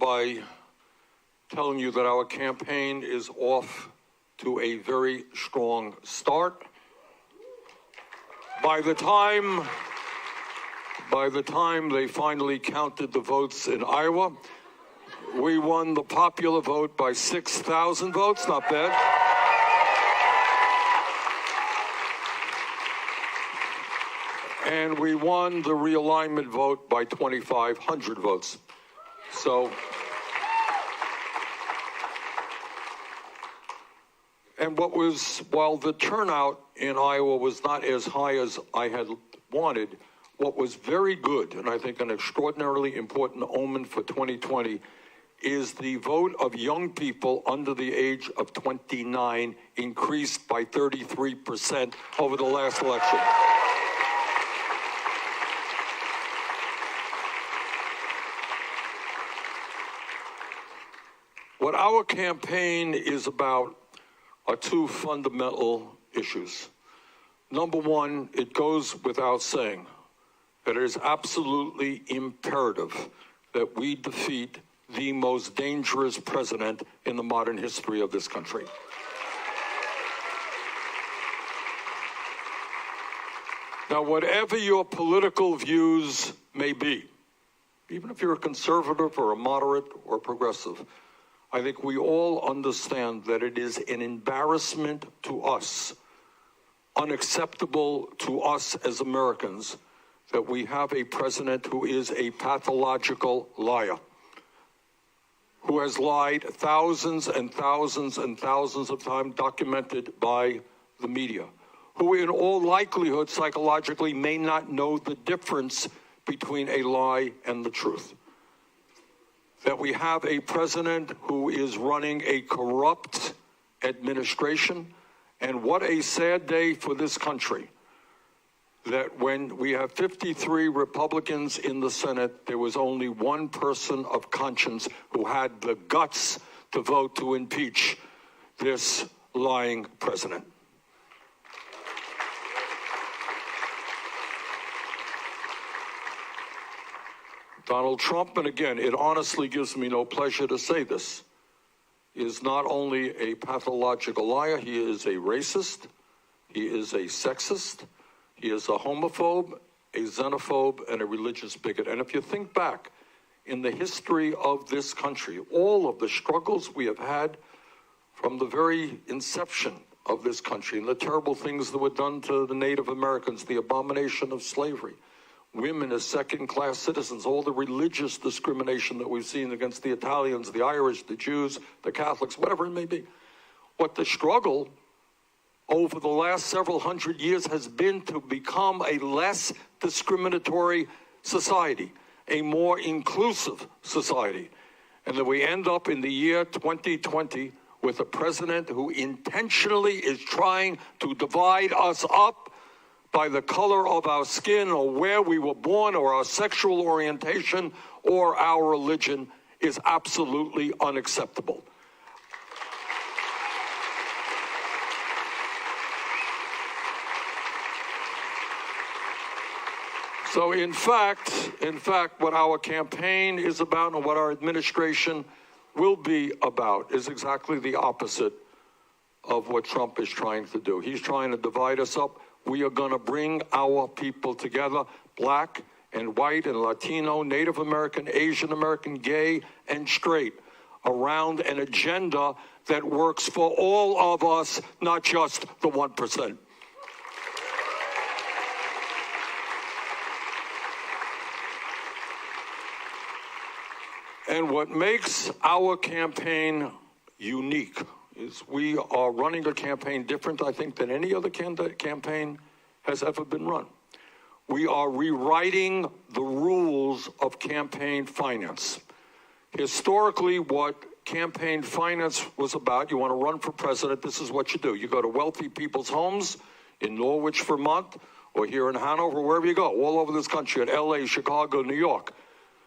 by telling you that our campaign is off to a very strong start. By the time they finally counted the votes in Iowa, we won the popular vote by 6,000 votes, not bad. And we won the realignment vote by 2,500 votes. So, and while the turnout in Iowa was not as high as I had wanted, what was very good, and I think an extraordinarily important omen for 2020, is the vote of young people under the age of 29 increased by 33% over the last election. What our campaign is about are two fundamental issues. Number one, it goes without saying that it is absolutely imperative that we defeat the most dangerous president in the modern history of this country. Now, whatever your political views may be, even if you're a conservative or a moderate or progressive, I think we all understand that it is an embarrassment to us, unacceptable to us as Americans, that we have a president who is a pathological liar, who has lied thousands and thousands and thousands of times, documented by the media, who in all likelihood psychologically may not know the difference between a lie and the truth. That we have a president who is running a corrupt administration, and what a sad day for this country, that when we have 53 Republicans in the Senate, there was only one person of conscience who had the guts to vote to impeach this lying president. Donald Trump, and again, it honestly gives me no pleasure to say this, is not only a pathological liar, he is a racist, he is a sexist, he is a homophobe, a xenophobe, and a religious bigot. And if you think back in the history of this country, all of the struggles we have had from the very inception of this country, and the terrible things that were done to the Native Americans, the abomination of slavery, women as second-class citizens, all the religious discrimination that we've seen against the Italians, the Irish, the Jews, the Catholics, whatever it may be. What the struggle over the last several hundred years has been to become a less discriminatory society, a more inclusive society. And that we end up in the year 2020 with a president who intentionally is trying to divide us up by the color of our skin or where we were born or our sexual orientation or our religion is absolutely unacceptable. So in fact, what our campaign is about and what our administration will be about is exactly the opposite of what Trump is trying to do. He's trying to divide us up. We are going to bring our people together, black and white and Latino, Native American, Asian American, gay and straight, around an agenda that works for all of us, not just the 1%. And what makes our campaign unique is we are running a campaign different, I think, than any other campaign has ever been run. We are rewriting the rules of campaign finance. Historically, what campaign finance was about, you want to run for president, this is what you do. You go to wealthy people's homes in Norwich, Vermont, or here in Hanover, wherever you go, all over this country, in LA, Chicago, New York.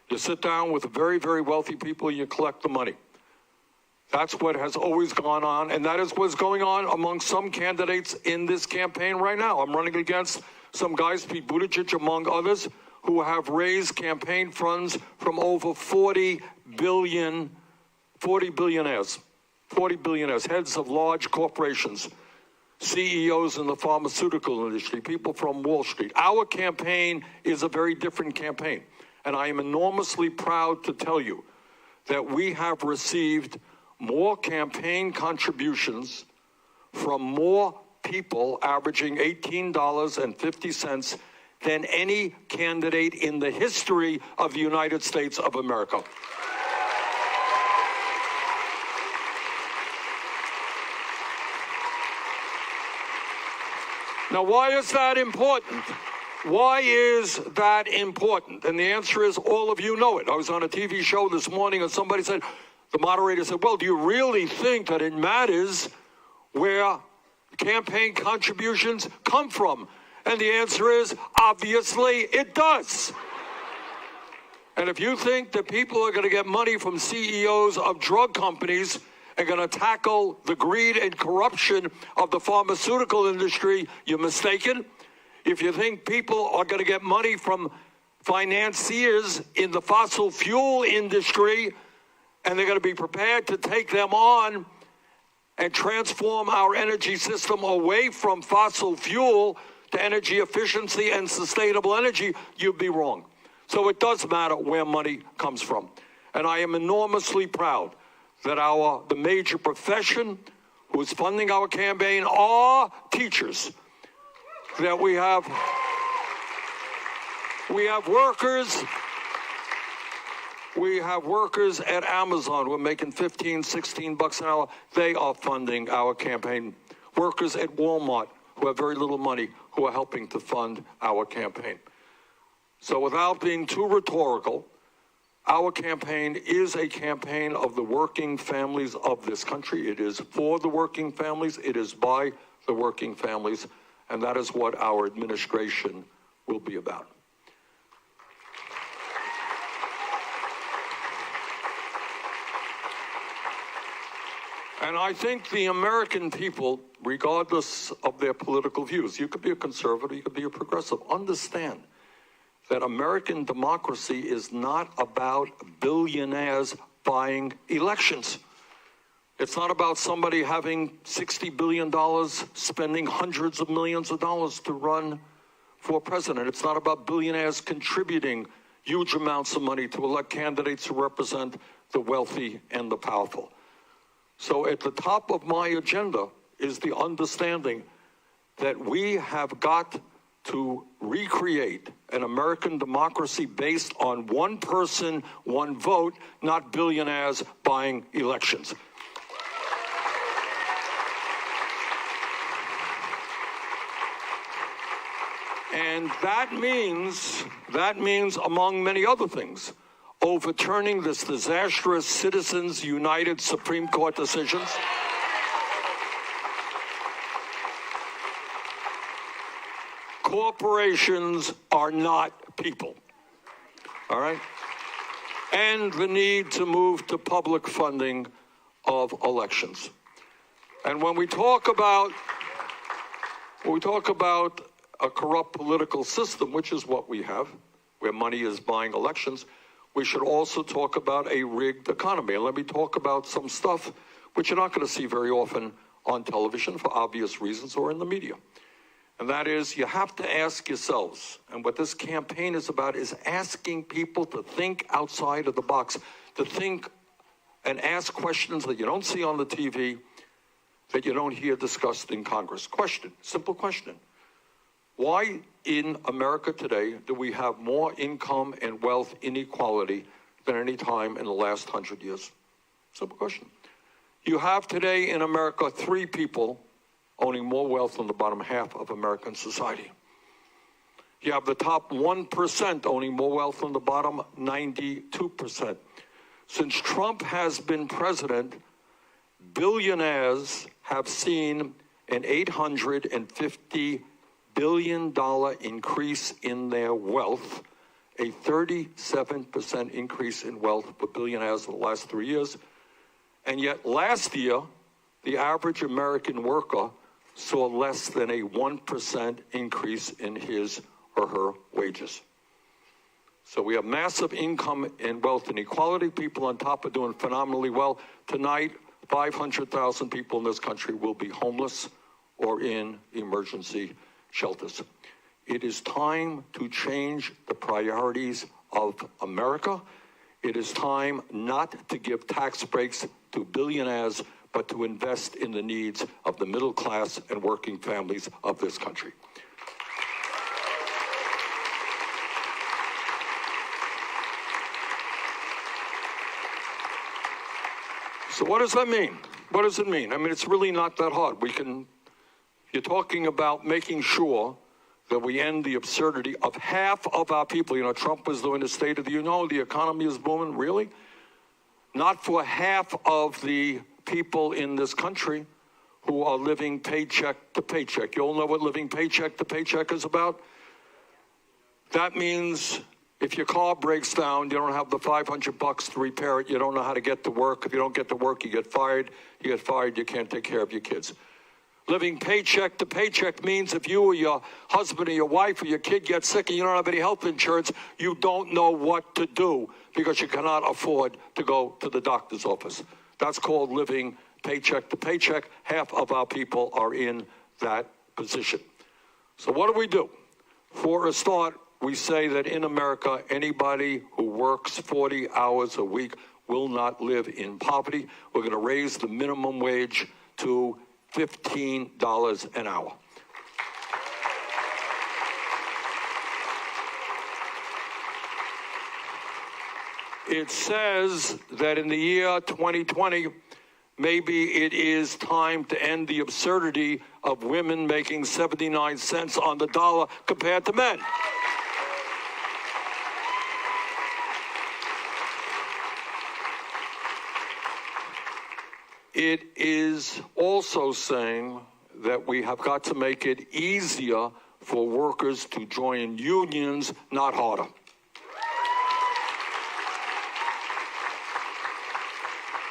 You sit down with very, very wealthy people, you collect the money. That's what has always gone on, and that is what's going on among some candidates in this campaign right now. I'm running against some guys, Pete Buttigieg among others, who have raised campaign funds from over 40 billionaires, heads of large corporations, CEOs in the pharmaceutical industry, people from Wall Street. Our campaign is a very different campaign. And I am enormously proud to tell you that we have received more campaign contributions from more people, averaging $18.50, than any candidate in the history of the United States of America. Now, why is that important? Why is that important? And the answer is, all of you know it. I was on a TV show this morning and somebody said, the moderator said, well, do you really think that it matters where campaign contributions come from? And the answer is, obviously, it does. And if you think that people are going to get money from CEOs of drug companies and going to tackle the greed and corruption of the pharmaceutical industry, you're mistaken. If you think people are going to get money from financiers in the fossil fuel industry and they're going to be prepared to take them on and transform our energy system away from fossil fuel to energy efficiency and sustainable energy, you'd be wrong. So it does matter where money comes from. And I am enormously proud that the major profession who is funding our campaign are teachers. That we have workers at Amazon who are making 15, 16 bucks an hour. They are funding our campaign. Workers at Walmart who have very little money who are helping to fund our campaign. So without being too rhetorical, our campaign is a campaign of the working families of this country. It is for the working families. It is by the working families. And that is what our administration will be about. And I think the American people, regardless of their political views, you could be a conservative, you could be a progressive, understand that American democracy is not about billionaires buying elections. It's not about somebody having $60 billion, spending hundreds of millions of dollars to run for president. It's not about billionaires contributing huge amounts of money to elect candidates who represent the wealthy and the powerful. So at the top of my agenda is the understanding that we have got to recreate an American democracy based on one person, one vote, not billionaires buying elections. And that means, among many other things, overturning this disastrous Citizens United Supreme Court decisions. Corporations are not people, all right? And the need to move to public funding of elections. And when we talk about a corrupt political system, which is what we have, where money is buying elections, we should also talk about a rigged economy. And let me talk about some stuff which you're not going to see very often on television for obvious reasons or in the media. And that is, you have to ask yourselves, and what this campaign is about is asking people to think outside of the box, to think and ask questions that you don't see on the TV, that you don't hear discussed in Congress. Question, simple question. Why in America today do we have more income and wealth inequality than any time in the last 100 years? Simple question. You have today in America 3 people owning more wealth than the bottom half of American society. You have the top 1% owning more wealth than the bottom 92%. Since Trump has been president, billionaires have seen an $850 billion increase in their wealth, a 37% increase in wealth for billionaires in the last 3 years. And yet last year, the average American worker saw less than a 1% increase in his or her wages. So we have massive income and wealth inequality. People on top are doing phenomenally well. Tonight, 500,000 people in this country will be homeless or in emergency shelters. It is time to change the priorities of America. It is time not to give tax breaks to billionaires, but to invest in the needs of the middle class and working families of this country. So what does that mean? What does it mean? I mean, it's really not that hard. You're talking about making sure that we end the absurdity of half of our people. You know, Trump was doing the State of the Union. Oh, the economy is booming. Really? Not for half of the people in this country who are living paycheck to paycheck. You all know what living paycheck to paycheck is about? That means if your car breaks down, you don't have the $500 to repair it. You don't know how to get to work. If you don't get to work, you get fired. You get fired, you can't take care of your kids. Living paycheck to paycheck means if you or your husband or your wife or your kid get sick and you don't have any health insurance, you don't know what to do because you cannot afford to go to the doctor's office. That's called living paycheck to paycheck. Half of our people are in that position. So what do? For a start, we say that in America, anybody who works 40 hours a week will not live in poverty. We're going to raise the minimum wage to $15 an hour. It says that in the year 2020, maybe it is time to end the absurdity of women making 79 cents on the dollar compared to men. It is also saying that we have got to make it easier for workers to join unions, not harder.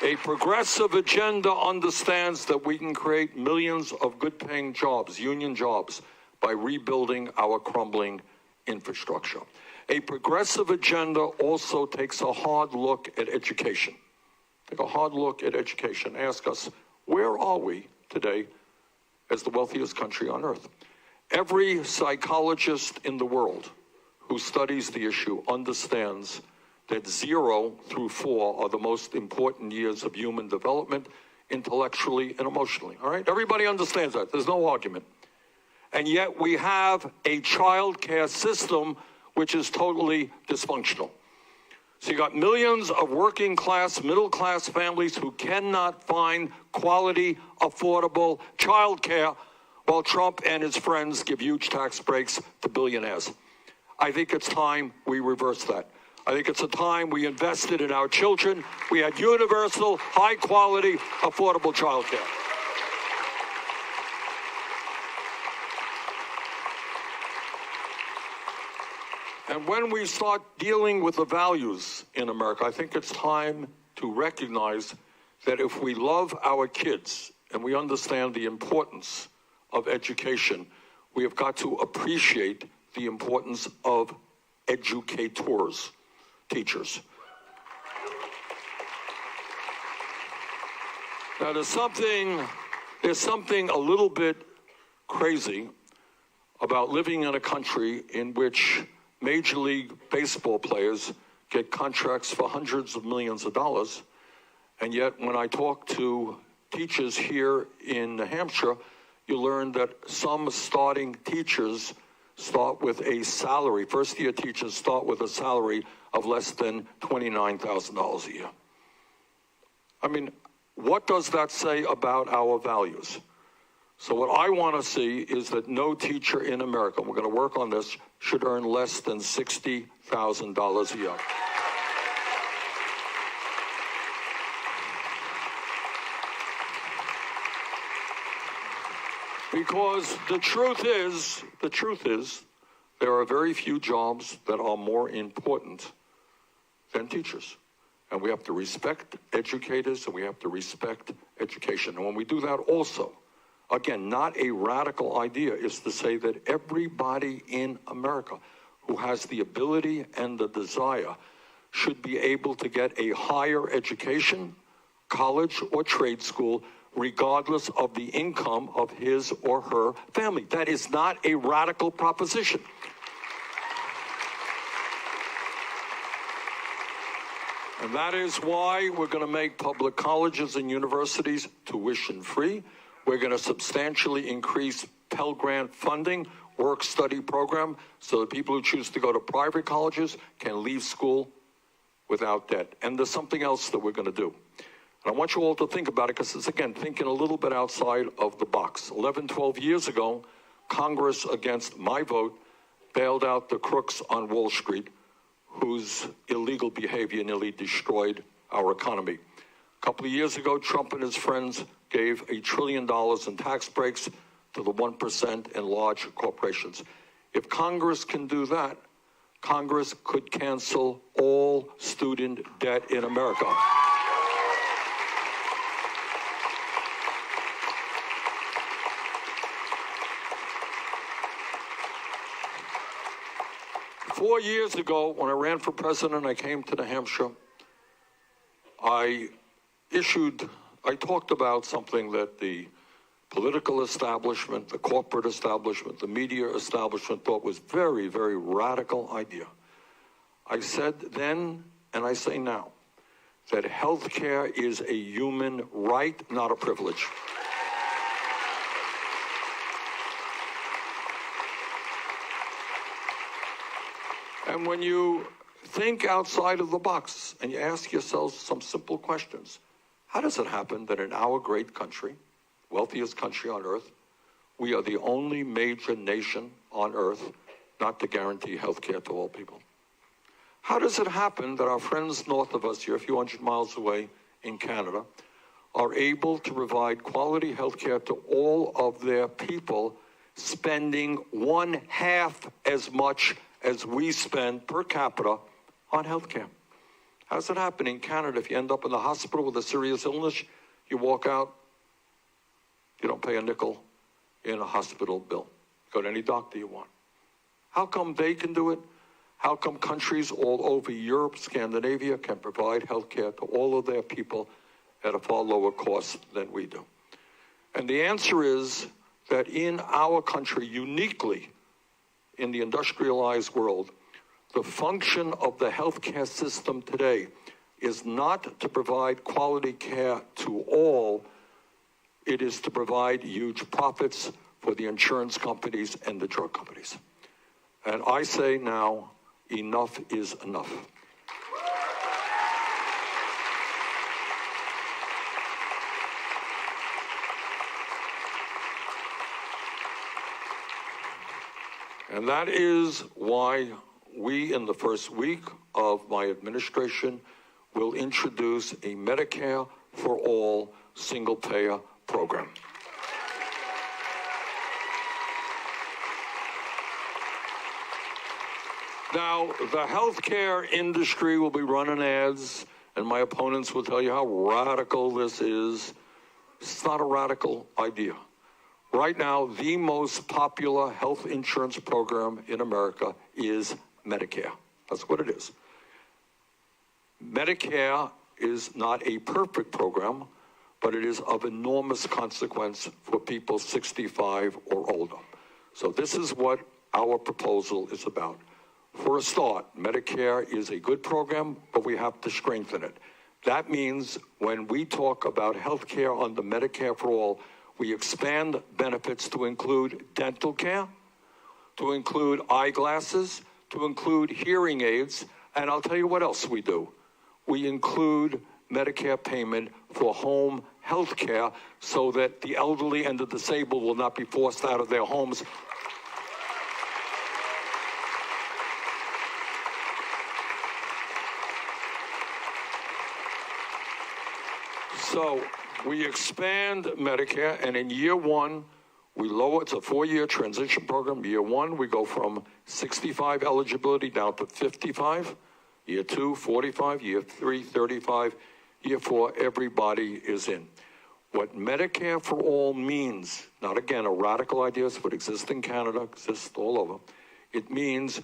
A progressive agenda understands that we can create millions of good-paying jobs, union jobs, by rebuilding our crumbling infrastructure. A progressive agenda also takes a hard look at education. Take a hard look at education. Ask us, where are we today as the wealthiest country on earth? Every psychologist in the world who studies the issue understands that 0 through 4 are the most important years of human development, intellectually and emotionally. All right? Everybody understands that. There's no argument. And yet we have a child care system which is totally dysfunctional. So you got millions of working class, middle class families who cannot find quality, affordable child care while Trump and his friends give huge tax breaks to billionaires. I think it's time we reverse that. I think it's a time we invested in our children. We had universal, high quality, affordable child care. And when we start dealing with the values in America, I think it's time to recognize that if we love our kids and we understand the importance of education, we have got to appreciate the importance of educators, teachers. Now, there's something a little bit crazy about living in a country in which Major League Baseball players get contracts for hundreds of millions of dollars, and yet when I talk to teachers here in Hampshire, you learn that some starting teachers start with a salary. First-year teachers start with a salary of less than $29,000 a year. I mean, what does that say about our values? So what I want to see is that no teacher in America, we're going to work on this, should earn less than $60,000 a year. Because the truth is, there are very few jobs that are more important than teachers. And we have to respect educators and we have to respect education. And when we do that also, again, not a radical idea, is to say that everybody in America, who has the ability and the desire should be able to get a higher education, college or trade school, regardless of the income of his or her family. That is not a radical proposition. And that is why we're going to make public colleges and universities tuition-free. We're going to substantially increase Pell Grant funding, work-study program, so that people who choose to go to private colleges can leave school without debt. And there's something else that we're going to do. And I want you all to think about it, because it's, again, thinking a little bit outside of the box. 11, 12 years ago, Congress, against my vote, bailed out the crooks on Wall Street, whose illegal behavior nearly destroyed our economy. A couple of years ago, Trump and his friends gave $1 trillion in tax breaks to the 1% and large corporations. If Congress can do that, Congress could cancel all student debt in America. Four years ago, when I ran for president, I came to New Hampshire. I talked about something that the political establishment, the corporate establishment, the media establishment thought was very, very radical idea. I said then, and I say now, that health care is a human right, not a privilege. And when you think outside of the box and you ask yourselves some simple questions, how does it happen that in our great country, wealthiest country on earth, we are the only major nation on earth not to guarantee health care to all people? How does it happen that our friends north of us here, a few hundred miles away in Canada, are able to provide quality health care to all of their people, spending 1/2 as much as we spend per capita on health care? How does it happen in Canada? If you end up in the hospital with a serious illness, you walk out, you don't pay a nickel in a hospital bill. Go to any doctor you want. How come they can do it? How come countries all over Europe, Scandinavia, can provide health care to all of their people at a far lower cost than we do? And the answer is that in our country, uniquely in the industrialized world, the function of the healthcare system today is not to provide quality care to all. It is to provide huge profits for the insurance companies and the drug companies. And I say now, enough is enough. And that is why we, in the first week of my administration, will introduce a Medicare for All single-payer program. Now, the healthcare industry will be running ads, and my opponents will tell you how radical this is. It's not a radical idea. Right now, the most popular health insurance program in America is Medicare. That's what it is. Medicare is not a perfect program, but it is of enormous consequence for people 65 or older. So this is what our proposal is about. For a start, Medicare is a good program, but we have to strengthen it. That means when we talk about health care under Medicare for All, we expand benefits to include dental care, to include eyeglasses, to include hearing aids, and I'll tell you what else we do. We include Medicare payment for home health care so that the elderly and the disabled will not be forced out of their homes. So we expand Medicare, and in year one, we lower, it's a 4-year transition program. Year one, we go from 65 eligibility down to 55. Year two, 45. Year three, 35. Year four, everybody is in. What Medicare for All means, not again a radical idea, it's what exists in Canada, exists all over. It means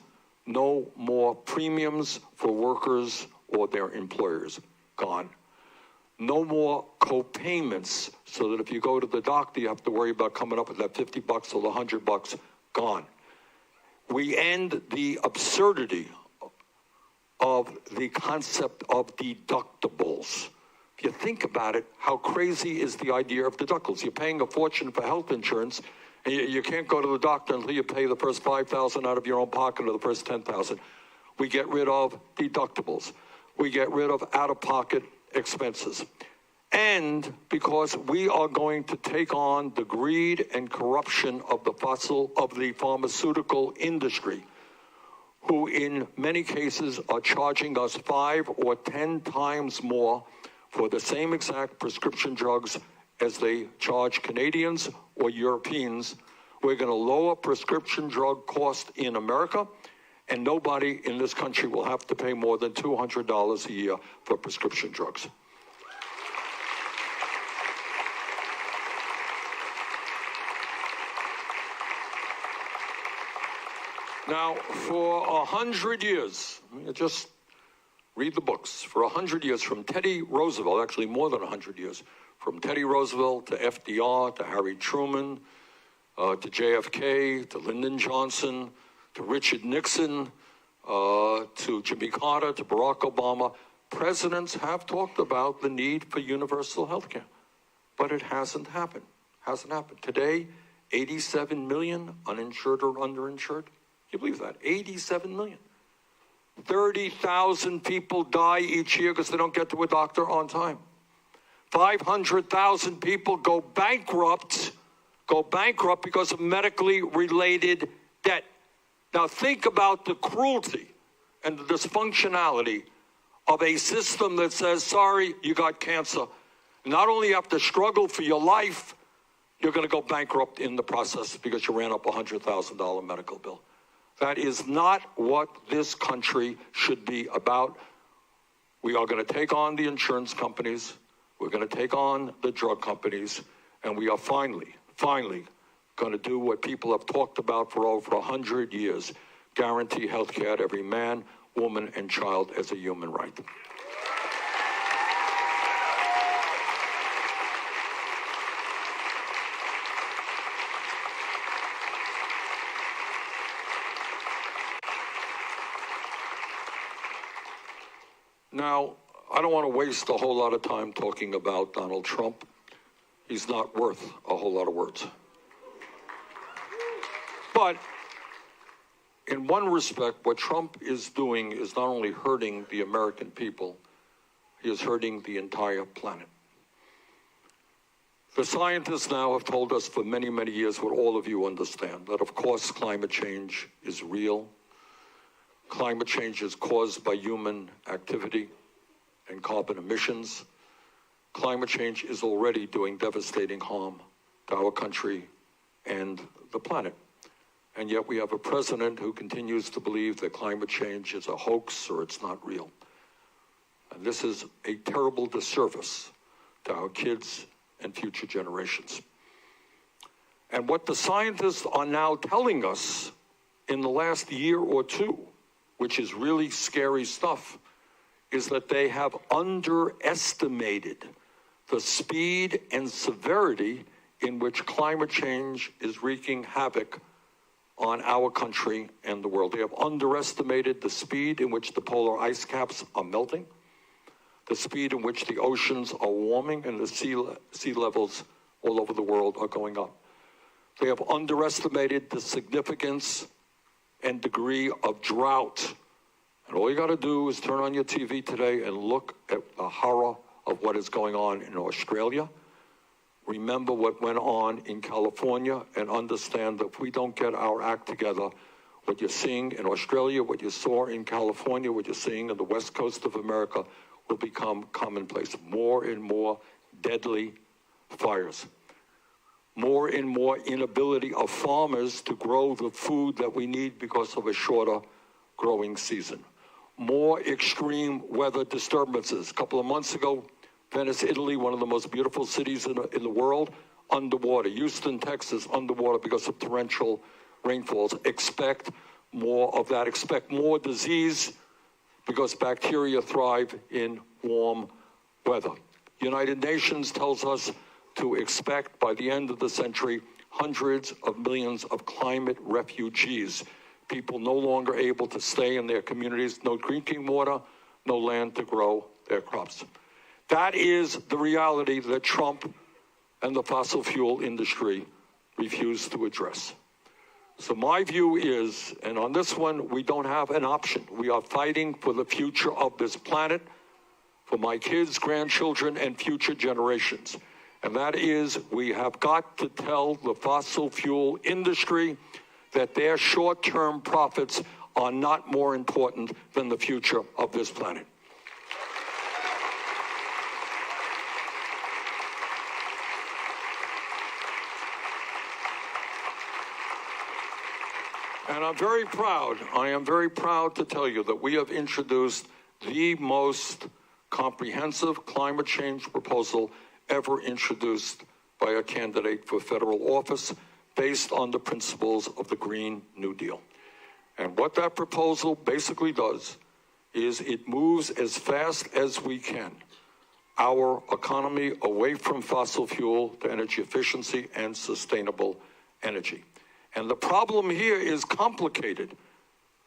No more premiums for workers or their employers. Gone. No more co-payments so that if you go to the doctor, you have to worry about coming up with that $50 or the $100. Gone. We end the absurdity of the concept of deductibles. If you think about it, how crazy is the idea of deductibles? You're paying a fortune for health insurance, and you can't go to the doctor until you pay the first $5,000 out of your own pocket or the first $10,000. We get rid of deductibles. We get rid of out-of-pocket expenses. And because we are going to take on the greed and corruption of the pharmaceutical industry, who in many cases are charging us 5 or 10 times more for the same exact prescription drugs as they charge Canadians or Europeans. We're going to lower prescription drug cost in America, and nobody in this country will have to pay more than $200 a year for prescription drugs. Now, for 100 years, just read the books, for 100 years, from Teddy Roosevelt, actually more than 100 years, from Teddy Roosevelt to FDR to Harry Truman to JFK to Lyndon Johnson to Richard Nixon to Jimmy Carter to Barack Obama, presidents have talked about the need for universal health care, but it hasn't happened. Hasn't happened. Today, 87 million uninsured or underinsured. Can you believe that? 87 million. 30,000 people die each year because they don't get to a doctor on time. 500,000 people go bankrupt because of medically related debt. Now think about the cruelty and the dysfunctionality of a system that says, sorry, you got cancer. Not only you have to struggle for your life, you're going to go bankrupt in the process because you ran up a $100,000 medical bill. That is not what this country should be about. We are going to take on the insurance companies. We're going to take on the drug companies. And we are finally going to do what people have talked about for over 100 years, guarantee health care to every man, woman, and child as a human right. Now, I don't want to waste a whole lot of time talking about Donald Trump. He's not worth a whole lot of words. But in one respect, what Trump is doing is not only hurting the American people, he is hurting the entire planet. The scientists now have told us for many, many years what all of you understand, that of course climate change is real. Climate change is caused by human activity and carbon emissions. Climate change is already doing devastating harm to our country and the planet. And yet we have a president who continues to believe that climate change is a hoax or it's not real. And this is a terrible disservice to our kids and future generations. And what the scientists are now telling us in the last year or two, which is really scary stuff, is that they have underestimated the speed and severity in which climate change is wreaking havoc on our country and the world. They have underestimated the speed in which the polar ice caps are melting, the speed in which the oceans are warming, and the sea levels all over the world are going up. They have underestimated the significance and degree of drought. And all you got to do is turn on your TV today and look at the horror of what is going on in Australia. Remember what went on in California and understand that if we don't get our act together, what you're seeing in Australia, what you saw in California, what you're seeing on the west coast of America will become commonplace. More and more deadly fires. More and more inability of farmers to grow the food that we need because of a shorter growing season. More extreme weather disturbances. A couple of months ago, Venice, Italy, one of the most beautiful cities in the world, underwater. Houston, Texas, underwater because of torrential rainfalls. Expect more of that. Expect more disease because bacteria thrive in warm weather. United Nations tells us to expect by the end of the century hundreds of millions of climate refugees, people no longer able to stay in their communities, no drinking water, no land to grow their crops. That is the reality that Trump and the fossil fuel industry refuse to address. So my view is, and on this one, we don't have an option. We are fighting for the future of this planet, for my kids, grandchildren, and future generations. And that is, we have got to tell the fossil fuel industry that their short-term profits are not more important than the future of this planet. And I am very proud to tell you that we have introduced the most comprehensive climate change proposal ever introduced by a candidate for federal office based on the principles of the Green New Deal. And what that proposal basically does is it moves as fast as we can our economy away from fossil fuel to energy efficiency and sustainable energy. And the problem here is complicated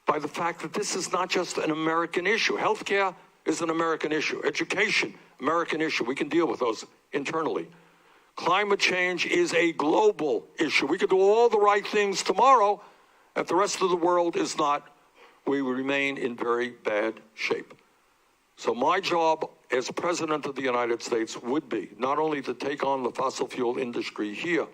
by the fact that this is not just an American issue. Healthcare is an American issue. Education, American issue. We can deal with those internally. Climate change is a global issue. We could do all the right things tomorrow. If the rest of the world is not, we remain in very bad shape. So my job as President of the United States would be not only to take on the fossil fuel industry here,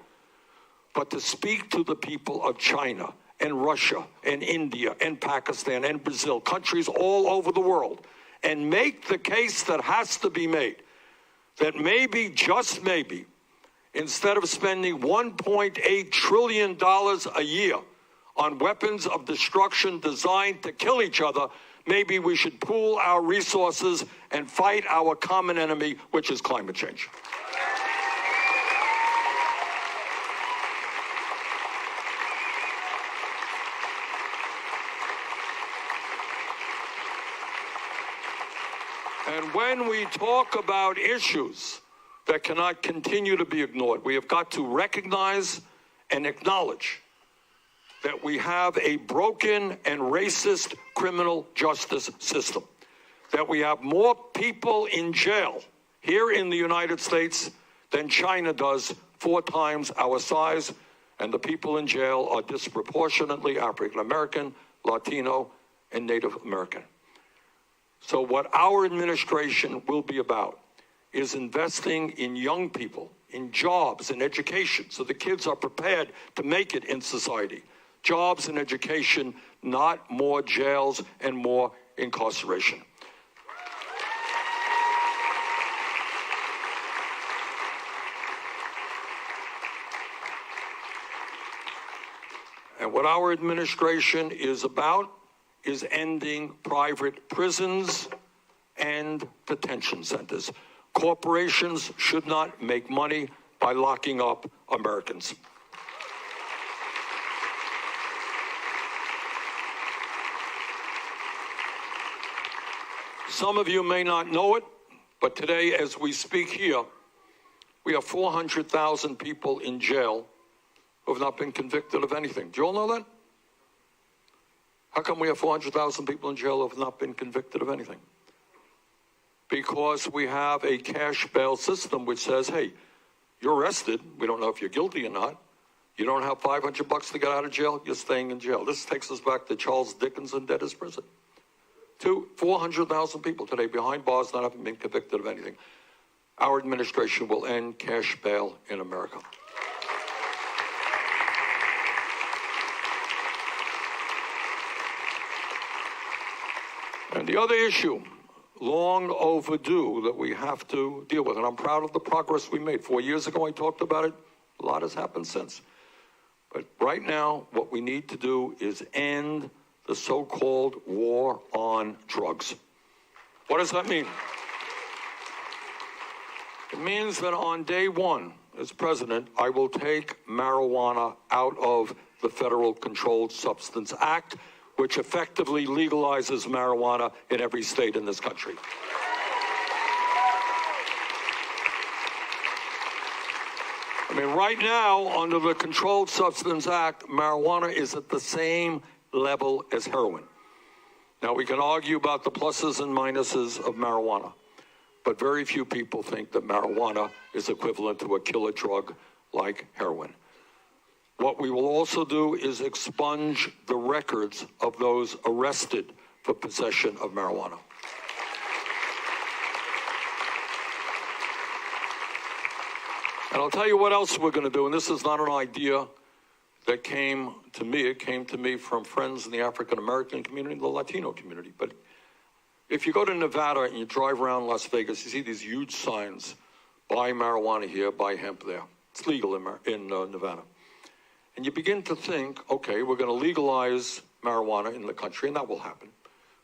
but to speak to the people of China and Russia and India and Pakistan and Brazil, countries all over the world, and make the case that has to be made that maybe, just maybe, instead of spending $1.8 trillion a year on weapons of destruction designed to kill each other, maybe we should pool our resources and fight our common enemy, which is climate change. And when we talk about issues that cannot continue to be ignored, we have got to recognize and acknowledge that we have a broken and racist criminal justice system, that we have more people in jail here in the United States than China does, 4 times our size, and the people in jail are disproportionately African American, Latino, and Native American. So what our administration will be about is investing in young people, in jobs, in education, so the kids are prepared to make it in society. Jobs and education, not more jails and more incarceration. And what our administration is about is ending private prisons and detention centers. Corporations should not make money by locking up Americans. Some of you may not know it, but today, as we speak here, we have 400,000 people in jail who have not been convicted of anything. Do you all know that? How come we have 400,000 people in jail who have not been convicted of anything? Because we have a cash bail system which says, hey, you're arrested. We don't know if you're guilty or not. You don't have $500 to get out of jail. You're staying in jail. This takes us back to Charles Dickens and debtor's prison. 400,000 people today behind bars not having been convicted of anything. Our administration will end cash bail in America. And the other issue, long overdue, that we have to deal with, and I'm proud of the progress we made. 4 years ago I talked about it. A lot has happened since. But right now, what we need to do is end the so-called war on drugs. What does that mean? It means that on day one, as president, I will take marijuana out of the Federal Controlled Substance Act, which effectively legalizes marijuana in every state in this country. I mean, right now, under the Controlled Substance Act, marijuana is at the same level as heroin. Now, we can argue about the pluses and minuses of marijuana, but very few people think that marijuana is equivalent to a killer drug like heroin. What we will also do is expunge the records of those arrested for possession of marijuana. And I'll tell you what else we're going to do, and this is not an idea that came to me. It came to me from friends in the African-American community and the Latino community. But if you go to Nevada and you drive around Las Vegas, you see these huge signs, buy marijuana here, buy hemp there. It's legal in Nevada. And you begin to think, okay, we're going to legalize marijuana in the country, and that will happen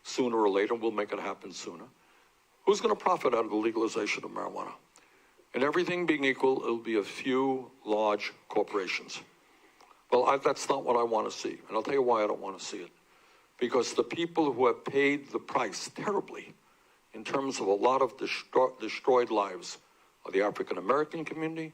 sooner or later. We'll make it happen sooner. Who's going to profit out of the legalization of marijuana? And everything being equal, it'll be a few large corporations. Well, that's not what I want to see. And I'll tell you why I don't want to see it. Because the people who have paid the price terribly in terms of a lot of destroyed lives are the African-American community,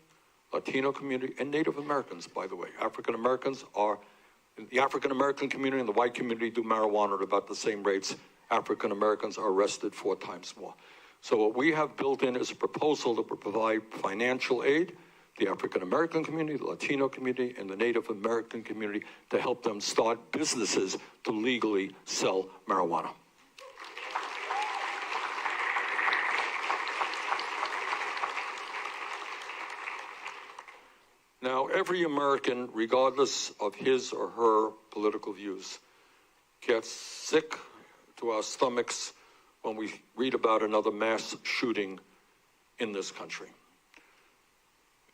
Latino community, and Native Americans, by the way. The African-American community and the white community do marijuana at about the same rates. African-Americans are arrested 4 times more. So what we have built in is a proposal that would provide financial aid, the African-American community, the Latino community, and the Native American community to help them start businesses to legally sell marijuana. Now, every American, regardless of his or her political views, gets sick to our stomachs when we read about another mass shooting in this country.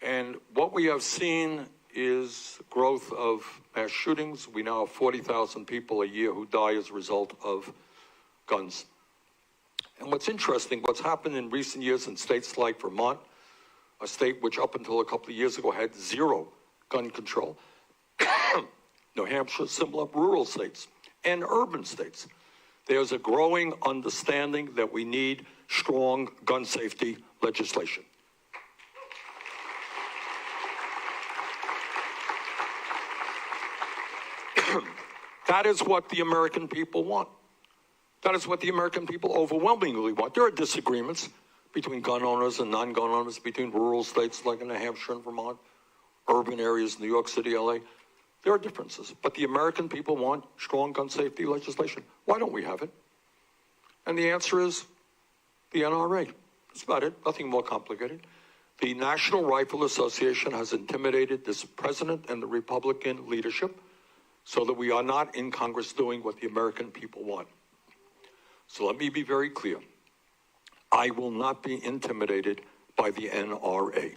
And what we have seen is growth of mass shootings. We now have 40,000 people a year who die as a result of guns. And what's interesting, what's happened in recent years in states like Vermont, a state which up until a couple of years ago had 0 gun control, New Hampshire, similar rural states, and urban states. There's a growing understanding that we need strong gun safety legislation. That is what the American people want. That is what the American people overwhelmingly want. There are disagreements between gun owners and non-gun owners, between rural states like in New Hampshire and Vermont, urban areas, New York City, LA. There are differences, but the American people want strong gun safety legislation. Why don't we have it? And the answer is the NRA. That's about it, nothing more complicated. The National Rifle Association has intimidated this president and the Republican leadership so that we are not in Congress doing what the American people want. So let me be very clear. I will not be intimidated by the NRA.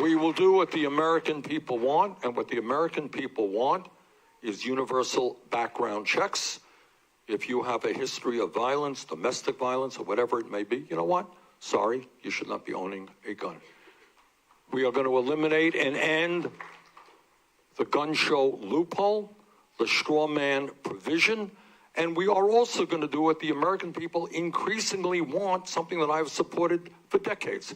We will do what the American people want, and what the American people want is universal background checks. If you have a history of violence, domestic violence, or whatever it may be, you know what? Sorry, you should not be owning a gun. We are going to eliminate and end the gun show loophole, the straw man provision, and we are also going to do what the American people increasingly want, something that I've supported for decades.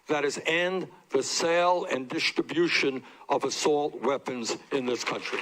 That is, end the sale and distribution of assault weapons in this country.